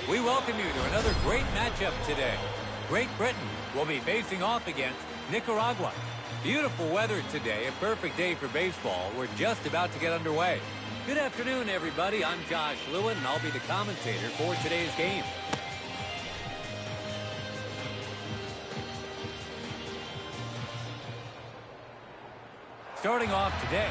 We welcome you to another great matchup today. Great Britain will be facing off against Nicaragua. Beautiful weather today, a perfect day for baseball. We're just about to get underway. Good afternoon, everybody. I'm Josh Lewin, and I'll be the commentator for today's game. Starting off today,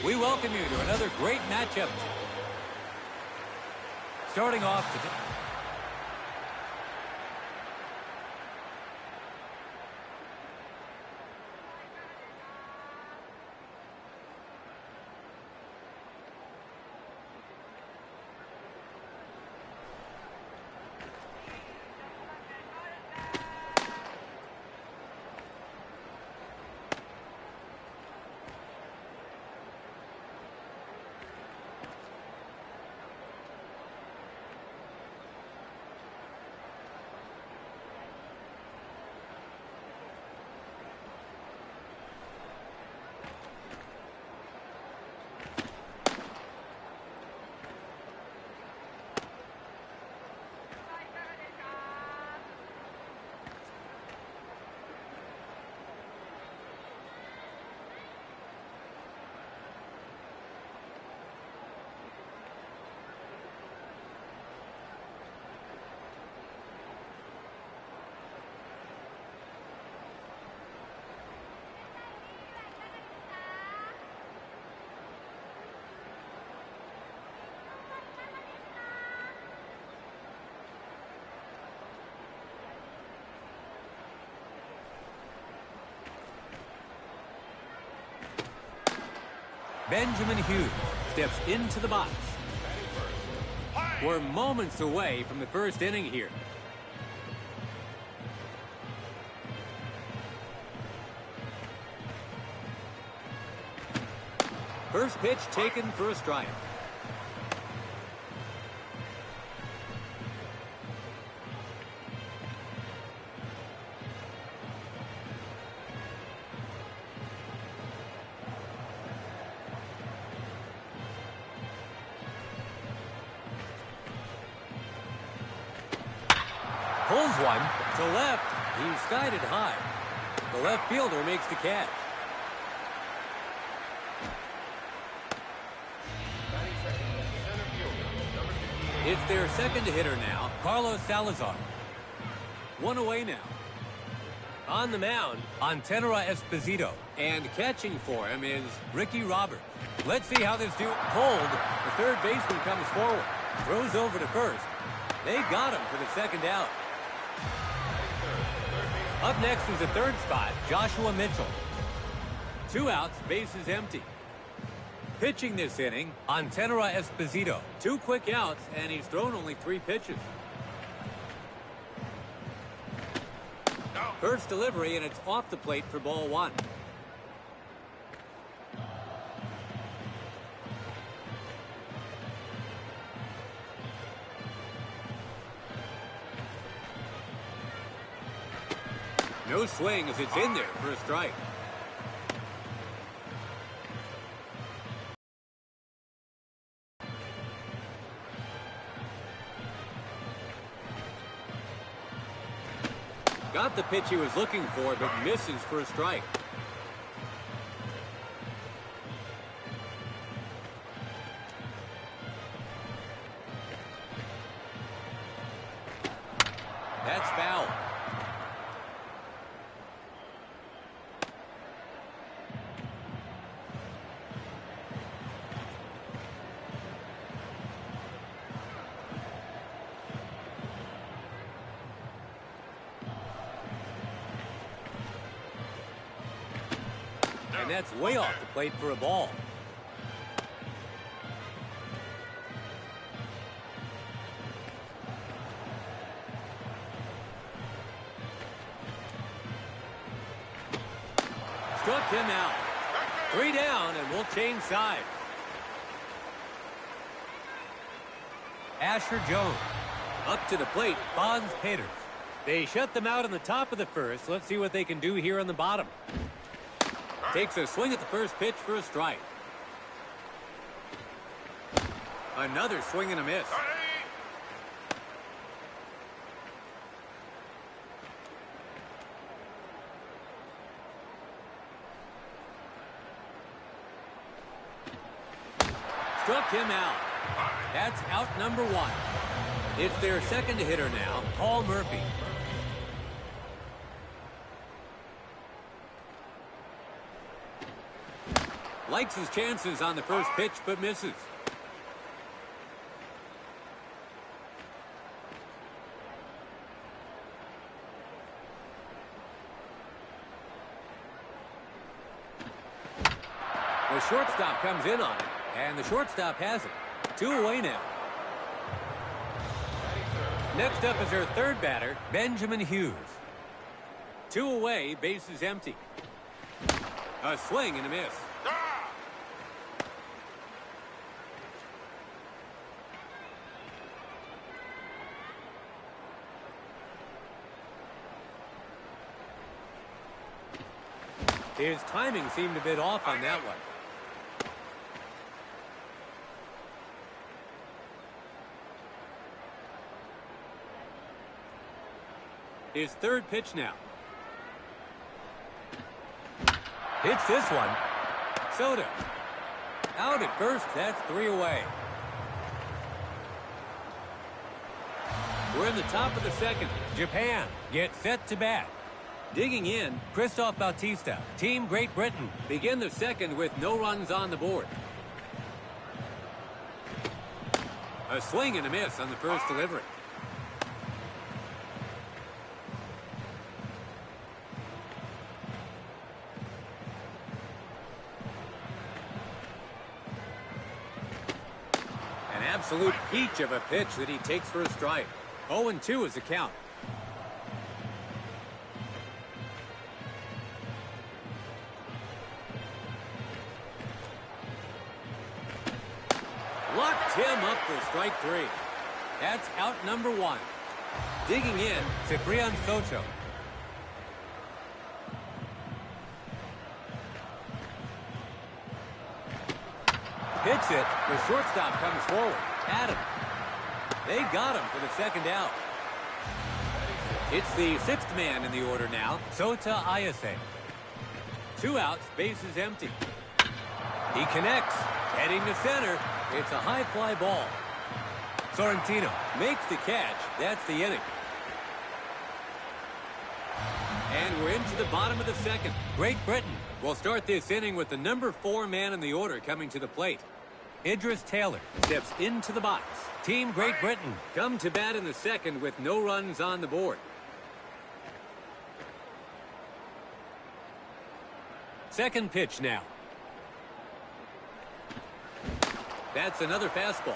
We welcome you to another great matchup. Starting off today. Benjamin Hughes steps into the box. We're moments away from the first inning here. First pitch taken for a strike. Pulls one to left. He's skied high. The left fielder makes the catch. It's their second hitter now, Carlos Salazar. One away now. On the mound, Antenora Esposito. And catching for him is Ricky Roberts. Let's see how this dude pulled. The third baseman comes forward. Throws over to first. They got him for the second out. Up next is the third spot, Joshua Mitchell. 2 outs, bases empty. Pitching this inning, Antenora Esposito. 2 quick outs, and he's thrown only 3 pitches. First delivery, and it's off the plate for ball 1. No swing as it's in there for a strike. Got the pitch he was looking for, but misses for a strike. That's foul. And that's way off the plate for a ball. Struck him out. 3 down, and we'll change sides. Asher Jones. Up to the plate, Bonds Peters. They shut them out on the top of the first. Let's see what they can do here on the bottom. Takes a swing at the first pitch for a strike. Another swing and a miss. Struck him out. That's out number 1. It's their second hitter now, Paul Murphy. Likes his chances on the first pitch, but misses. The shortstop comes in on it, and the shortstop has it. 2 away now. Next up is our third batter, Benjamin Hughes. 2 away, bases empty. A swing and a miss. His timing seemed a bit off on that one. His third pitch now. Hits this one. Soto. Out at first, that's 3 away. We're in the top of the second. Japan gets set to bat. Digging in, Christoph Bautista. Team Great Britain begin the second with no runs on the board. A swing and a miss on the first delivery. An absolute peach of a pitch that he takes for a strike. 0-2 is the count. Locked him up for strike 3. That's out number 1. Digging in, Ciprian Soto. Hits it. The shortstop comes forward. At him. They got him for the second out. It's the 6th man in the order now, Sota Ayase. 2 outs, bases empty. He connects. Heading to center. It's a high fly ball. Sorrentino makes the catch. That's the inning. And we're into the bottom of the second. Great Britain will start this inning with the number 4 man in the order coming to the plate. Idris Taylor steps into the box. Team Great Britain come to bat in the second with no runs on the board. Second pitch now. That's another fastball.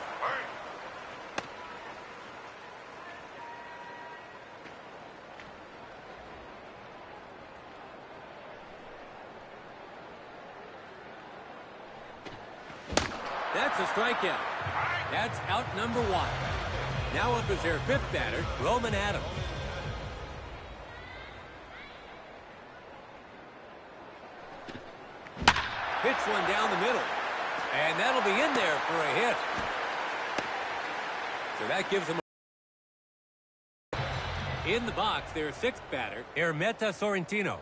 That's a strikeout. That's out number 1. Now up is their 5th batter, Roman Adams. Hits one down the middle. And that'll be in there for a hit. So that gives them in the box, their 6th batter, Ermeta Sorrentino.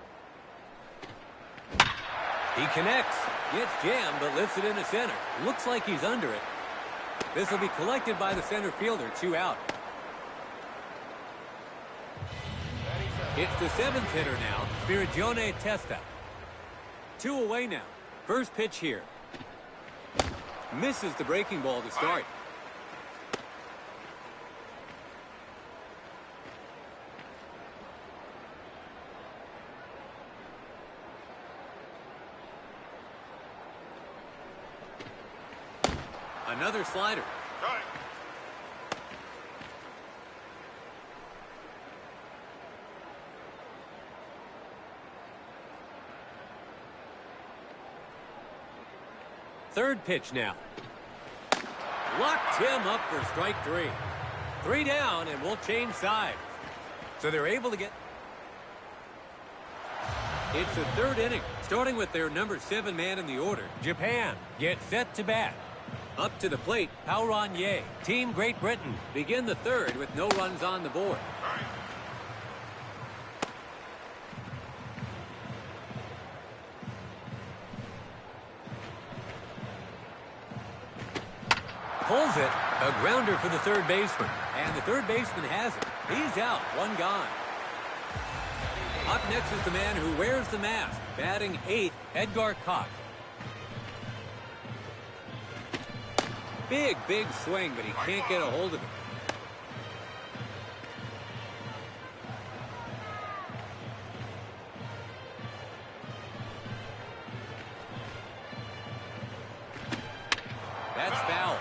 He connects. Gets jammed, but lifts it into center. Looks like he's under it. This will be collected by the center fielder, 2 out. It's the 7th hitter now, Spirigione Testa. 2 away now. First pitch here. Misses the breaking ball to start. Another slider. Third pitch now. Locked him up for strike 3. 3 down, and we'll change sides. So they're able to get... It's the 3rd inning, starting with their number 7 man in the order. Japan gets set to bat. Up to the plate, Pauron Ye. Team Great Britain begin the 3rd with no runs on the board. Pulls it. A grounder for the 3rd baseman. And the 3rd baseman has it. He's out. 1 gone. Up next is the man who wears the mask. Batting 8th, Edgar Koch. Big swing, but he can't get a hold of it. That's foul.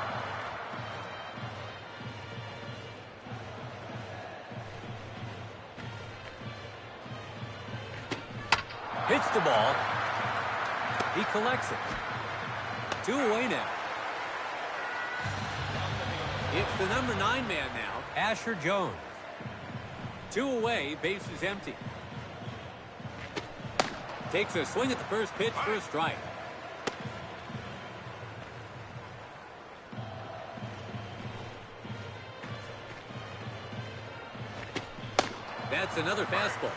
Hits the ball. He collects it. 2 away now. It's the number 9 man now, Asher Jones. 2 away, base is empty. Takes a swing at the first pitch for a strike. That's another fastball.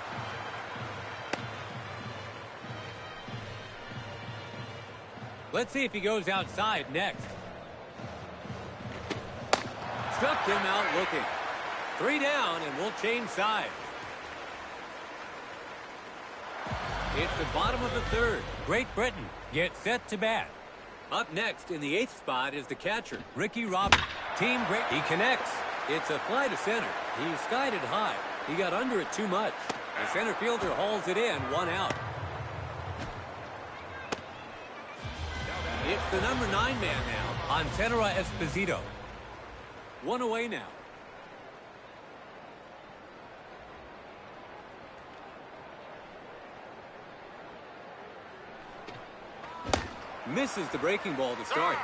Let's see if he goes outside next. Struck him out looking. 3 down, and we'll change sides. It's the bottom of the 3rd. Great Britain gets set to bat. Up next in the 8th spot is the catcher, Ricky Roberts. Team Great. He connects. It's a fly to center. He skied it high. He got under it too much. The center fielder hauls it in, 1 out. It's the number 9 man now, Antenera Esposito. 1 away now. Misses the breaking ball to start.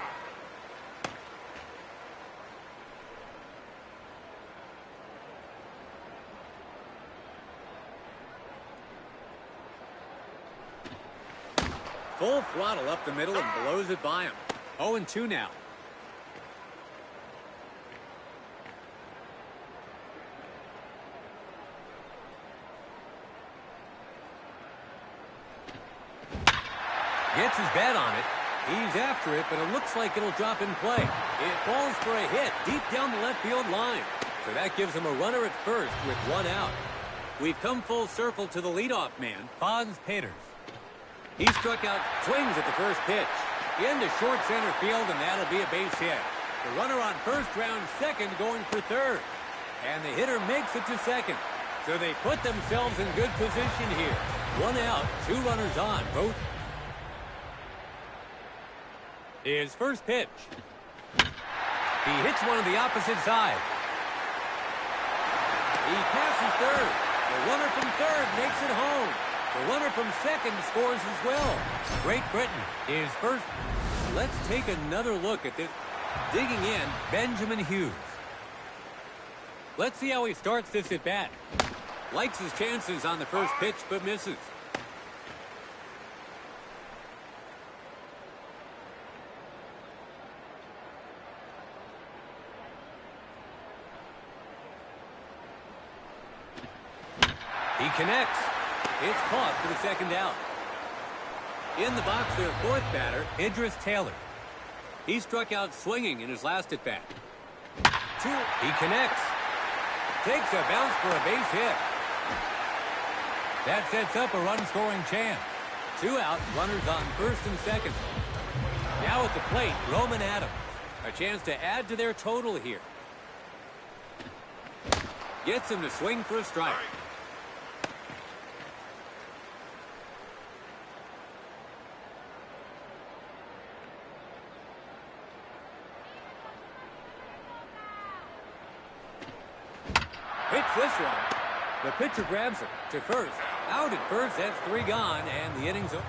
Full throttle up the middle and blows it by him. 0-2 now. Gets his bat on it. He's after it, but it looks like it'll drop in play. It falls for a hit deep down the left field line. So that gives him a runner at first with 1 out. We've come full circle to the leadoff man, Fonz Peters. He struck out, swings at the first pitch. Into short center field, and that'll be a base hit. The runner on first, round second, going for third. And the hitter makes it to second. So they put themselves in good position here. 1 out, 2 runners on, both. His first pitch. He hits one on the opposite side. He passes third. The runner from third makes it home. The runner from second scores as well. Great Britain is first. Let's take another look at this. Digging in, Benjamin Hughes. Let's see how he starts this at bat. Likes his chances on the first pitch, but misses. He connects. It's caught for the second out. In the box, their 4th batter, Idris Taylor. He struck out swinging in his last at-bat. 2. He connects. Takes a bounce for a base hit. That sets up a run-scoring chance. 2 out, runners on first and second. Now at the plate, Roman Adams. A chance to add to their total here. Gets him to swing for a strike. Hits this one. The pitcher grabs it to first. Out at first, that's 3 gone, and the inning's over.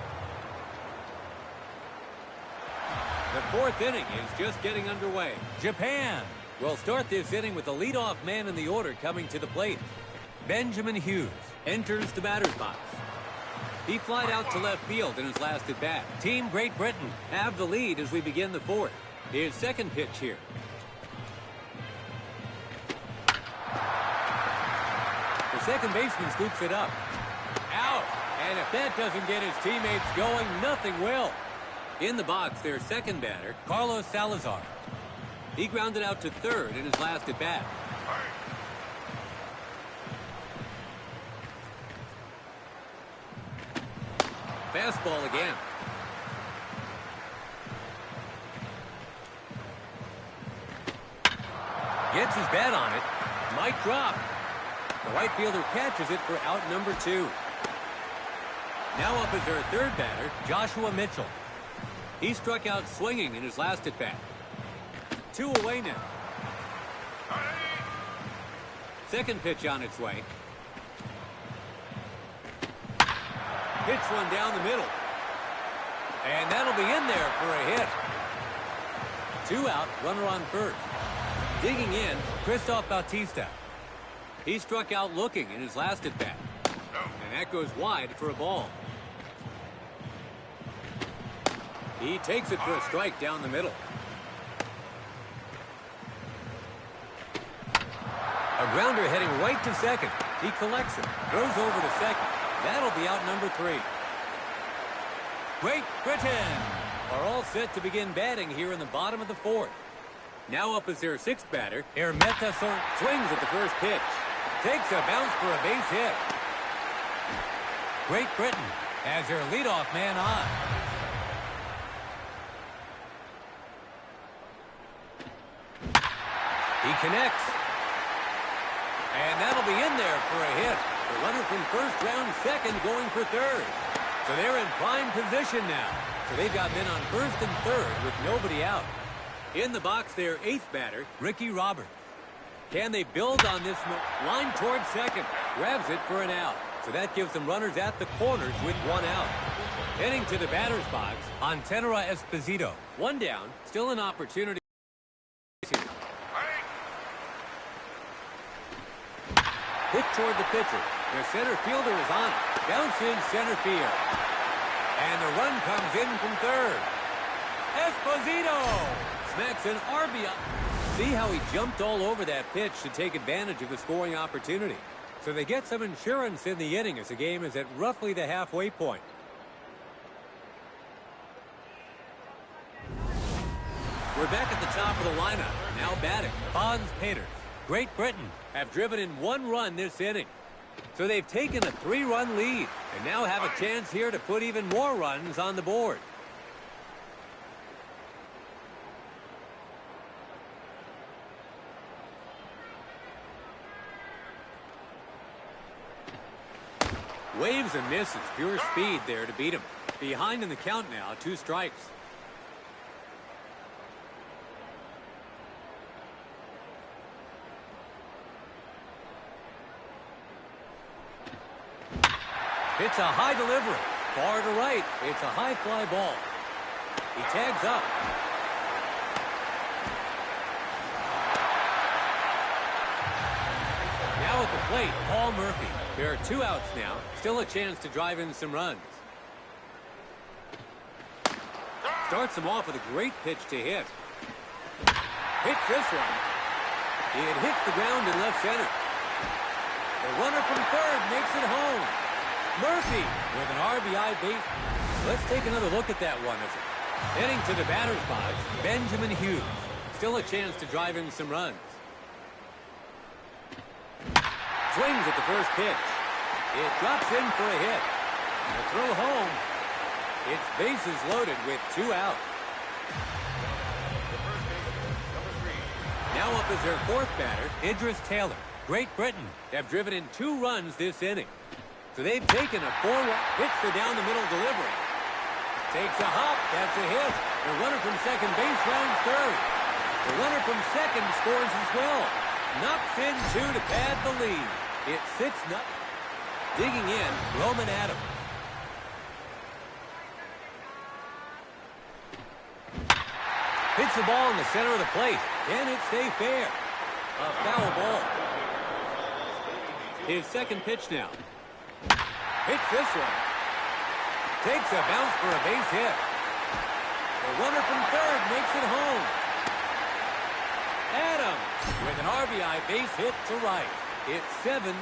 The 4th inning is just getting underway. Japan will start this inning with the leadoff man in the order coming to the plate. Benjamin Hughes enters the batter's box. He flied out to left field in his last at-bat. Team Great Britain have the lead as we begin the 4th. His second pitch here. The second baseman scoops it up. Out. And if that doesn't get his teammates going, nothing will. In the box, their second batter, Carlos Salazar. He grounded out to third in his last at-bat. Fastball again. Gets his bat on it. Might drop. The right fielder catches it for out number 2. Now up is their third batter, Joshua Mitchell. He struck out swinging in his last at-bat. 2 away now. Second pitch on its way. Hits one down the middle. And that'll be in there for a hit. 2 out, runner on first. Digging in, Christoph Bautista. He struck out looking in his last at-bat. And that goes wide for a ball. He takes it for a strike down the middle. A grounder heading right to second. He collects it, throws over to second. That'll be out number 3. Great Britain are all set to begin batting here in the bottom of the 4th. Now up is their 6th batter, Hermeta swings at the first pitch. Takes a bounce for a base hit. Great Britain has their leadoff man on. He connects. And that'll be in there for a hit. The runner from first round second going for third. So they're in prime position now. So they've got men on first and third with nobody out. In the box, their 8th batter, Ricky Roberts. Can they build on this line towards second? Grabs it for an out. So that gives them runners at the corners with 1 out. Heading to the batter's box, Antenera Esposito. 1 down, still an opportunity. Hit toward the pitcher. Their center fielder is on it. Bounce in center field. And the run comes in from third. Esposito smacks an RBI. See how he jumped all over that pitch to take advantage of the scoring opportunity. So they get some insurance in the inning as the game is at roughly the halfway point. We're back at the top of the lineup. Now batting, Hans Peters. Great Britain have driven in 1 run this inning. So they've taken a 3-run lead and now have a chance here to put even more runs on the board. Waves and misses, pure speed there to beat him. Behind in the count now, 2 strikes. It's a high delivery. Far to right. It's a high fly ball. He tags up. Now at the plate, Paul Murphy. There are 2 outs now. Still a chance to drive in some runs. Starts him off with a great pitch to hit. Hits this one. It hits the ground in left center. The runner from third makes it home. Murphy with an RBI base. Let's take another look at that one. Heading to the batter's box, Benjamin Hughes. Still a chance to drive in some runs. Swings at the first pitch. It drops in for a hit. The throw home. It's bases loaded with 2 out. Now up is their 4th batter, Idris Taylor. Great Britain have driven in 2 runs this inning. So they've taken a 4-run, hits the down the middle delivery. Takes a hop, that's a hit. The runner from second base rounds third. The runner from second scores as well. Knocks in 2 to pad the lead. It's 6-0. Digging in, Roman Adams. Hits the ball in the center of the plate. Can it stay fair? A foul ball. His second pitch now. Hits this one. Takes a bounce for a base hit. The runner from third makes it home. Adams with an RBI base hit to right. It's 7.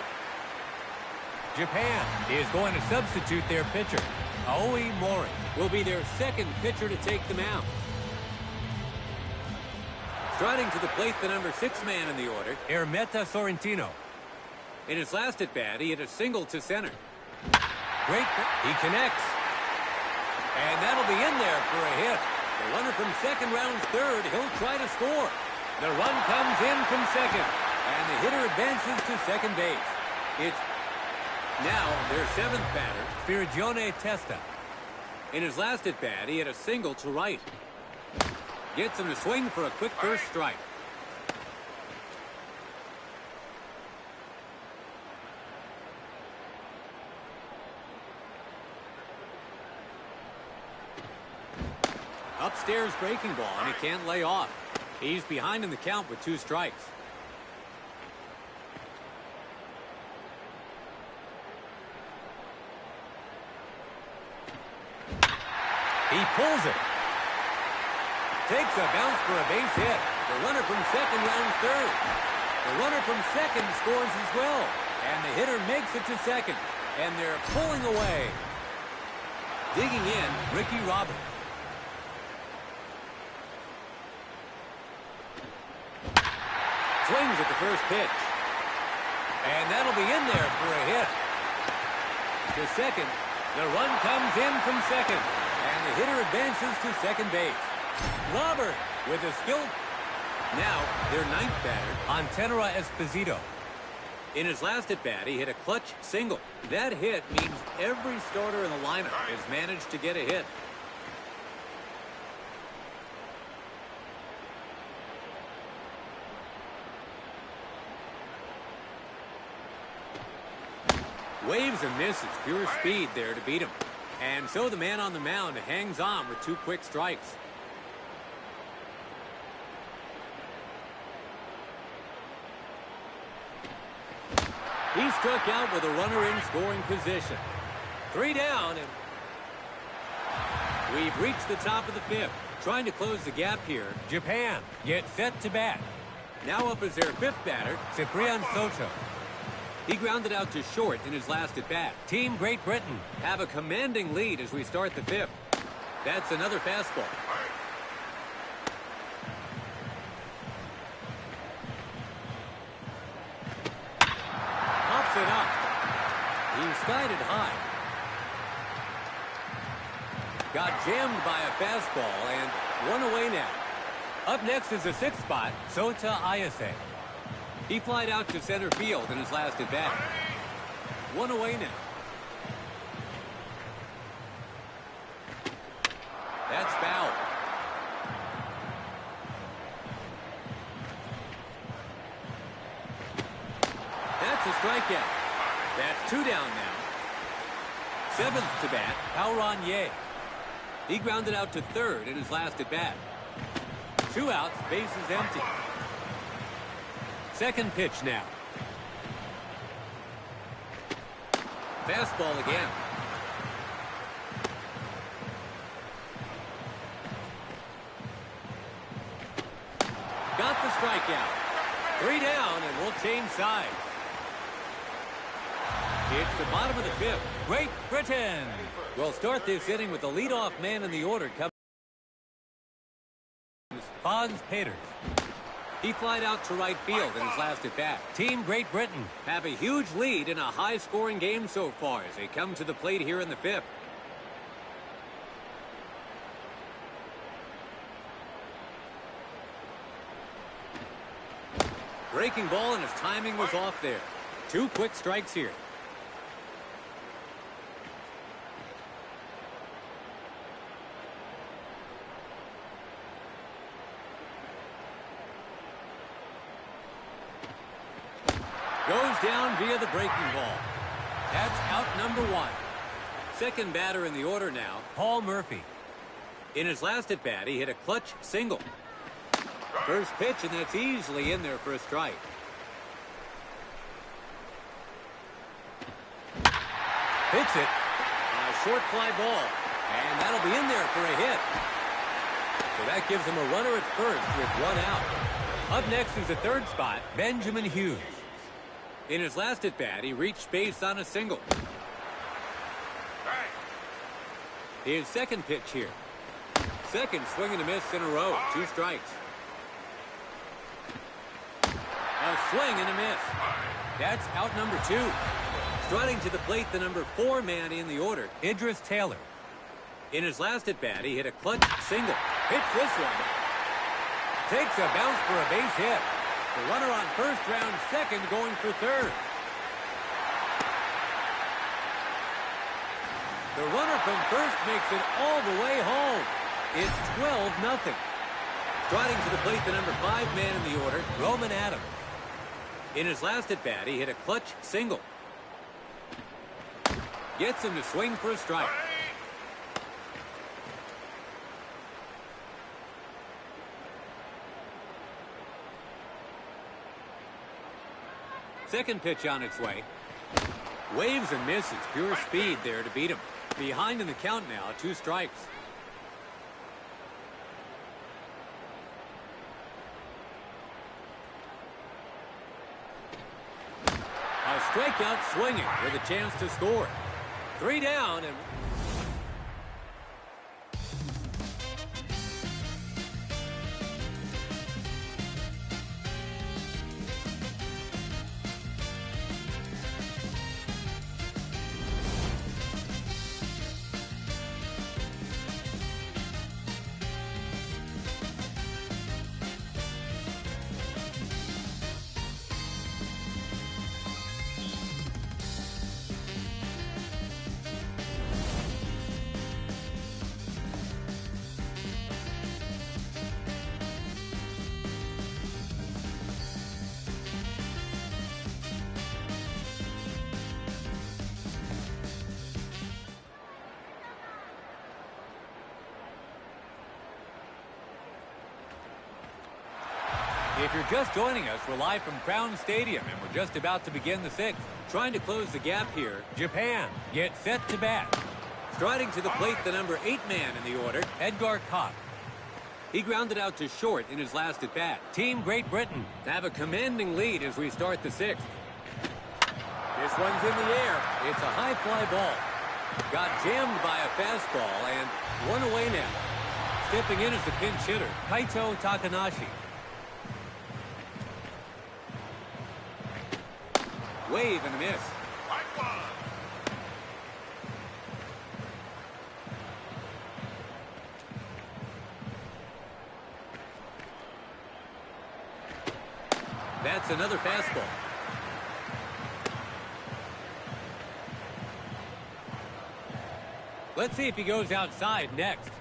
Japan is going to substitute their pitcher. Aoi Mori will be their second pitcher to take the mound. Striding to the plate, the number 6 man in the order, Hermeta Sorrentino. In his last at-bat, he hit a single to center. Great, he connects. And that'll be in there for a hit. The runner from second rounds third, he'll try to score. The run comes in from second, and the hitter advances to second base. It's now their seventh batter, Spirigione Testa. In his last at-bat, he had a single to right. Gets him to swing for a quick first strike. Upstairs breaking ball, and he can't lay off. He's behind in the count with 2 strikes. He pulls it. Takes a bounce for a base hit. The runner from second rounds third. The runner from second scores as well. And the hitter makes it to second. And they're pulling away. Digging in, Ricky Roberts. Swings at the first pitch. And that'll be in there for a hit. To second. The run comes in from second. And the hitter advances to second base. Robert with a skill. Now, their 9th batter, Antenera Esposito. In his last at-bat, he hit a clutch single. That hit means every starter in the lineup has managed to get a hit. Waves and misses, pure speed there to beat him. And so the man on the mound hangs on with 2 quick strikes. He struck out with a runner in scoring position. 3 down, and we've reached the top of the 5th. Trying to close the gap here. Japan gets set to bat. Now up is their 5th batter, Ciprian Soto. He grounded out to short in his last at-bat. Team Great Britain have a commanding lead as we start the 5th. That's another fastball. Pops it up. He skied it high. Got jammed by a fastball and 1 away now. Up next is the 6th spot, Sota Ayase. He flied out to center field in his last at-bat. 1 away now. That's foul. That's a strikeout. That's 2 down now. 7th to bat, Pauron Ye. He grounded out to third in his last at-bat. 2 outs, bases empty. Second pitch now. Fastball again. Got the strikeout. 3 down, and we'll change sides. It's the bottom of the 5th. Great Britain will start this inning with the leadoff man in the order coming. Fons Peters. He flied out to right field in his last at-bat. Team Great Britain have a huge lead in a high-scoring game so far as they come to the plate here in the 5th. Breaking ball, and his timing was off there. 2 quick strikes here. Goes down via the breaking ball. That's out number 1. Second batter in the order now, Paul Murphy. In his last at-bat, he hit a clutch single. First pitch, and that's easily in there for a strike. Hits it. A short fly ball. And that'll be in there for a hit. So that gives him a runner at first with 1 out. Up next is the 3rd spot, Benjamin Hughes. In his last at-bat, he reached base on a single. His second pitch here. Second swing and a miss in a row. 2 strikes. A swing and a miss. That's out number 2. Striding to the plate, the number 4 man in the order, Idris Taylor. In his last at-bat, he hit a clutch single. Hits this one. Takes a bounce for a base hit. The runner on first, round second, going for third. The runner from first makes it all the way home. It's 12-0. Trotting to the plate, the number 5 man in the order, Roman Adams. In his last at-bat, he hit a clutch single. Gets him to swing for a strike. Second pitch on its way. Waves and misses. Pure speed there to beat him. Behind in the count now, 2 strikes. A strikeout swinging with a chance to score. 3 down and... If you're just joining us, we're live from Crown Stadium, and we're just about to begin the 6th. Trying to close the gap here, Japan gets set to bat. Striding to the plate, the number 8 man in the order, Edgar Kopp. He grounded out to short in his last at-bat. Team Great Britain have a commanding lead as we start the 6th. This one's in the air. It's a high fly ball. Got jammed by a fastball and one away now. Stepping in as the pinch hitter, Kaito Takanashi. Wave and a miss. That's another fastball. Let's see if he goes outside next.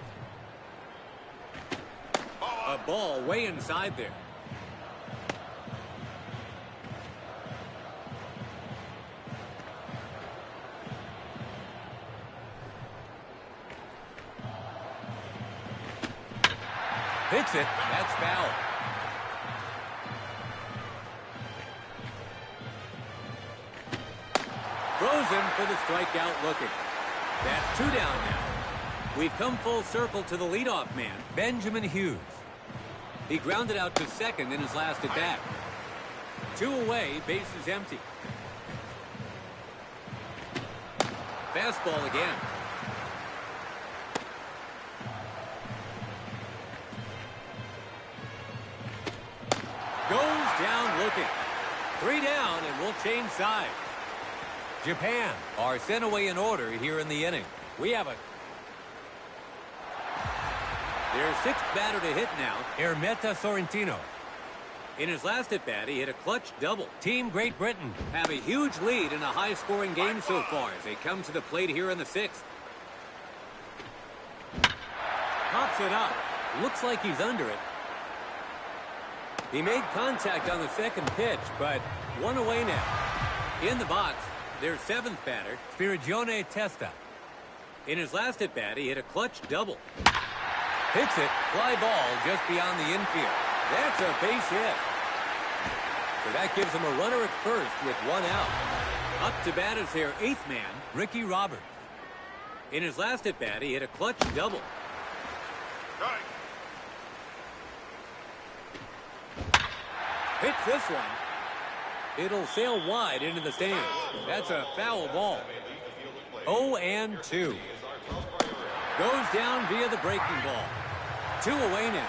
A ball way inside there. Hits it. That's foul. Throws him for the strikeout looking. That's 2 down now. We've come full circle to the leadoff man, Benjamin Hughes. He grounded out to second in his last at-bat. 2 away, bases empty. Fastball again. Goes down looking. 3 down, and we'll change sides. Japan are sent away in order here in the inning. We have their 6th batter to hit now, Ermeta Sorrentino. In his last at-bat, he hit a clutch double. Team Great Britain have a huge lead in a high-scoring game so far as they come to the plate here in the 6th. Pops it up. Looks like he's under it. He made contact on the second pitch, but 1 away now. In the box, their 7th batter, Spirigione Testa. In his last at-bat, he hit a clutch double. Hits it, fly ball just beyond the infield. That's a base hit. So that gives him a runner at first with 1 out. Up to bat is their 8th man, Ricky Roberts. In his last at-bat, he hit a clutch double. Hits this one. It'll sail wide into the stands. That's a foul ball. 0-2. Goes down via the breaking ball. 2 away now.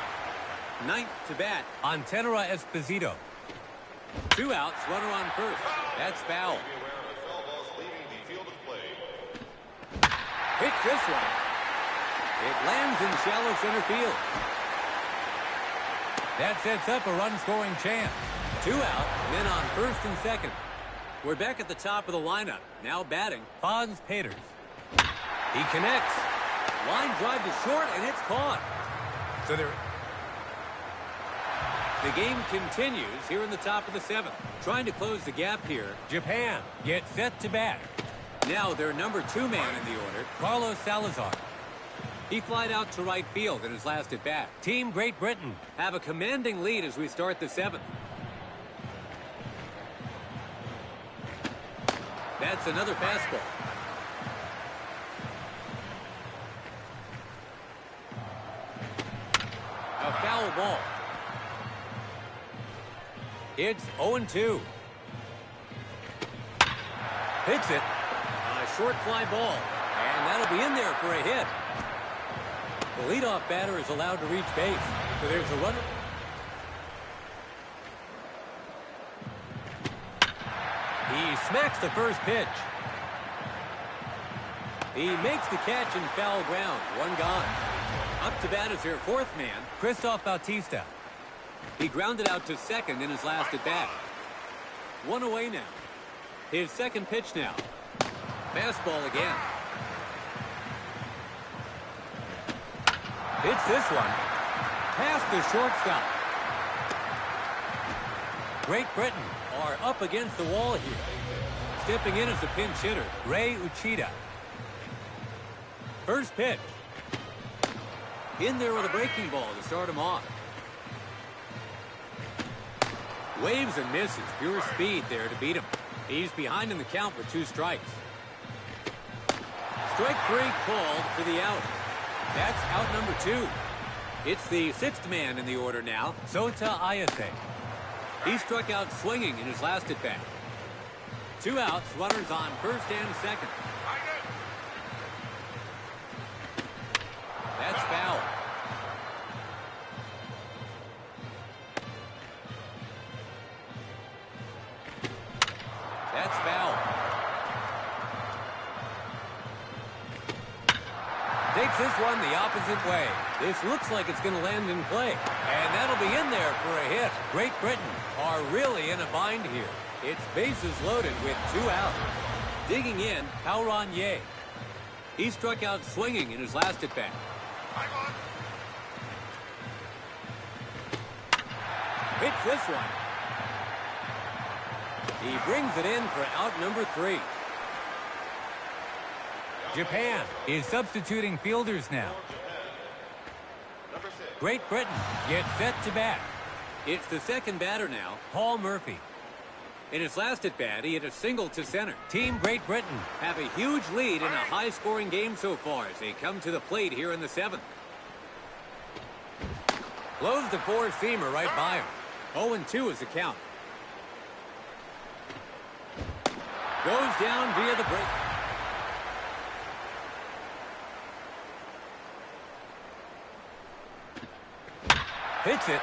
9th to bat, Antenera Esposito. 2 outs, runner on first. That's foul. Hits this one. It lands in shallow center field. That sets up a run-scoring chance. 2 out, men on first and second. We're back at the top of the lineup. Now batting, Fonz Peters. He connects. Line drive to short, and it's caught. So the game continues here in the top of the 7th. Trying to close the gap here. Japan gets set to bat. Now their number 2 man in the order, Carlos Salazar. He flied out to right field in his last at-bat. Team Great Britain have a commanding lead as we start the 7th. That's another fastball. A foul ball. It's 0-2. Hits it. A short fly ball. And that'll be in there for a hit. The leadoff batter is allowed to reach base. So there's a runner. He smacks the first pitch. He makes the catch in foul ground. 1 gone. Up to bat is their 4th man, Christoph Bautista. He grounded out to second in his last at-bat. 1 away now. His second pitch now. Fastball again. Hits this one. Past the shortstop. Great Britain are up against the wall here. Stepping in as the pinch hitter, Ray Uchida. First pitch. In there with a breaking ball to start him off. Waves and misses. Pure speed there to beat him. He's behind in the count with 2 strikes. Strike 3 called for the out. That's out number 2. It's the 6th man in the order now, Sota Ayase. He struck out swinging in his last at-bat. 2 outs, runners on first and second. That's foul. That's foul. Takes this one the opposite way. This looks like it's going to land in play. And that'll be in there for a hit. Great Britain are really in a bind here. It's bases loaded with 2 outs. Digging in, Hauron Ye. He struck out swinging in his last at-bat. Hits this one. He brings it in for out number 3. Japan is substituting fielders now. Great Britain gets set to bat. It's the second batter now, Paul Murphy. In his last at-bat, he hit a single to center. Team Great Britain have a huge lead in a high-scoring game so far as they come to the plate here in the 7th. Blows the 4-seamer right by him. 0-2 is the count. Goes down via the break. Hits it.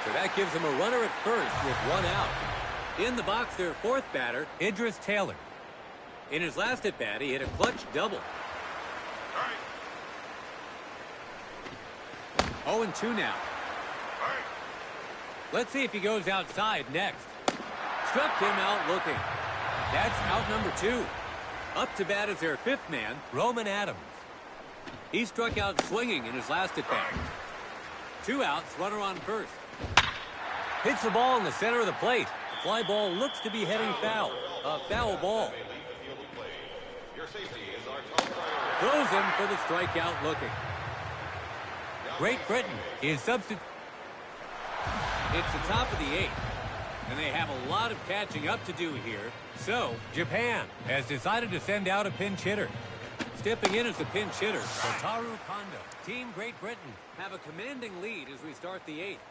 So that gives him a runner at first with 1 out. In the box, their 4th batter, Idris Taylor. In his last at-bat, he hit a clutch double. 0-2 now. Let's see if he goes outside next. Struck him out looking. That's out number 2. Up to bat is their 5th man, Roman Adams. He struck out swinging in his last at-bat. 2 outs, runner on first. Hits the ball in the center of the plate. The fly ball looks to be heading foul. A foul ball. Throws him for the strikeout looking. Great Britain is substitute. It's the top of the 8th. And they have a lot of catching up to do here. So, Japan has decided to send out a pinch hitter. Stepping in as the pinch hitter, Wataru Kondo. Team Great Britain have a commanding lead as we start the 8th.